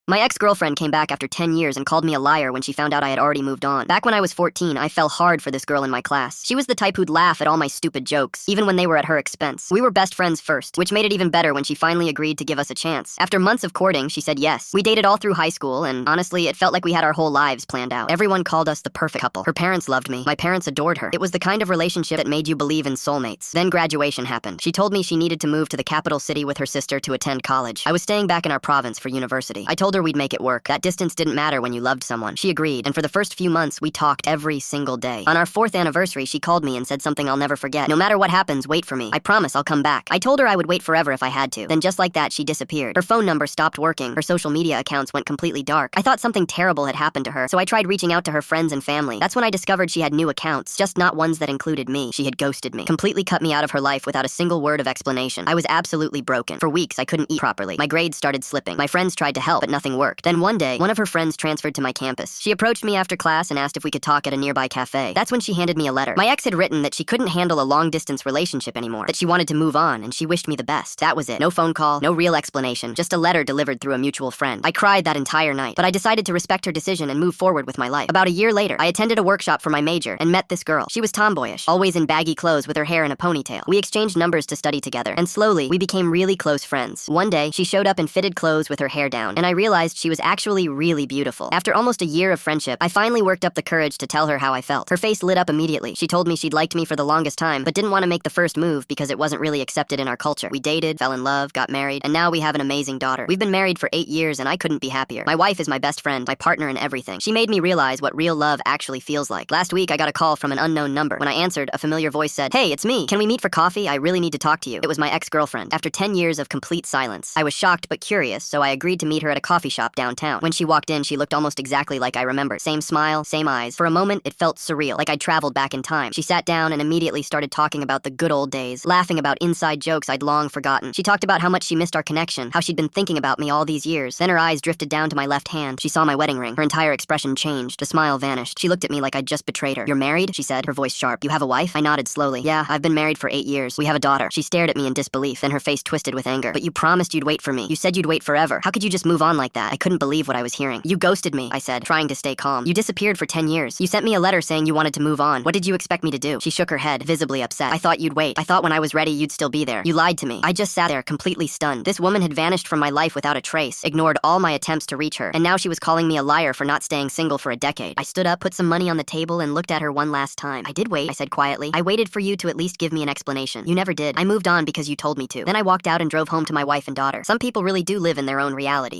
My ex-girlfriend came back after 10 years and called me a liar when she found out I had already moved on. Back when I was 14, I fell hard for this girl in my class. She was the type who'd laugh at all my stupid jokes, even when they were at her expense. We were best friends first, which made it even better when she finally agreed to give us a chance. After months of courting, she said yes. We dated all through high school, and honestly, it felt like we had our whole lives planned out. Everyone called us the perfect couple. Her parents loved me. My parents adored her. It was the kind of relationship that made you believe in soulmates. Then graduation happened. She told me she needed to move to the capital city with her sister to attend college. I was staying back in our province for university. I told her we'd make it work. That distance didn't matter when you loved someone. She agreed, and for the first few months, we talked every single day. On our 4th anniversary, she called me and said something I'll never forget. No matter what happens, wait for me. I promise I'll come back. I told her I would wait forever if I had to. Then just like that, she disappeared. Her phone number stopped working. Her social media accounts went completely dark. I thought something terrible had happened to her, so I tried reaching out to her friends and family. That's when I discovered she had new accounts, just not ones that included me. She had ghosted me, completely cut me out of her life without a single word of explanation. I was absolutely broken. For weeks, I couldn't eat properly. My grades started slipping. My friends tried to help, but nothing worked. Then one day, one of her friends transferred to my campus. She approached me after class and asked if we could talk at a nearby cafe. That's when she handed me a letter. My ex had written that she couldn't handle a long-distance relationship anymore, that she wanted to move on, and she wished me the best. That was it. No phone call, no real explanation, just a letter delivered through a mutual friend. I cried that entire night, but I decided to respect her decision and move forward with my life. About a year later, I attended a workshop for my major and met this girl. She was tomboyish, always in baggy clothes with her hair in a ponytail. We exchanged numbers to study together, and slowly, we became really close friends. One day, she showed up in fitted clothes with her hair down, and I realized she was actually really beautiful. After almost a year of friendship, I finally worked up the courage to tell her how I felt. Her face lit up immediately. She told me she'd liked me for the longest time, but didn't want to make the first move because it wasn't really accepted in our culture. We dated, fell in love, got married, and now we have an amazing daughter. We've been married for 8 years, and I couldn't be happier. My wife is my best friend, my partner in everything. She made me realize what real love actually feels like. Last week, I got a call from an unknown number. When I answered, a familiar voice said, "Hey, it's me. Can we meet for coffee? I really need to talk to you." It was my ex-girlfriend. After 10 years of complete silence, I was shocked but curious, so I agreed to meet her at a coffee shop downtown. When she walked in, she looked almost exactly like I remembered. Same smile, same eyes. For a moment, it felt surreal, like I'd traveled back in time. She sat down and immediately started talking about the good old days, laughing about inside jokes I'd long forgotten. She talked about how much she missed our connection, how she'd been thinking about me all these years. Then her eyes drifted down to my left hand. She saw my wedding ring. Her entire expression changed. The smile vanished. She looked at me like I'd just betrayed her. "You're married?" she said, her voice sharp. "You have a wife?" I nodded slowly. "Yeah, I've been married for 8 years. We have a daughter." She stared at me in disbelief, then her face twisted with anger. "But you promised you'd wait for me. You said you'd wait forever. How could you just move on like that?" I couldn't believe what I was hearing. "You ghosted me," I said, trying to stay calm. "You disappeared for 10 years. You sent me a letter saying you wanted to move on. What did you expect me to do?" She shook her head, visibly upset. "I thought you'd wait. I thought when I was ready, you'd still be there. You lied to me." I just sat there, completely stunned. This woman had vanished from my life without a trace, ignored all my attempts to reach her, and now she was calling me a liar for not staying single for a decade. I stood up, put some money on the table, and looked at her one last time. "I did wait," I said quietly. "I waited for you to at least give me an explanation. You never did. I moved on because you told me to." Then I walked out and drove home to my wife and daughter. Some people really do live in their own reality.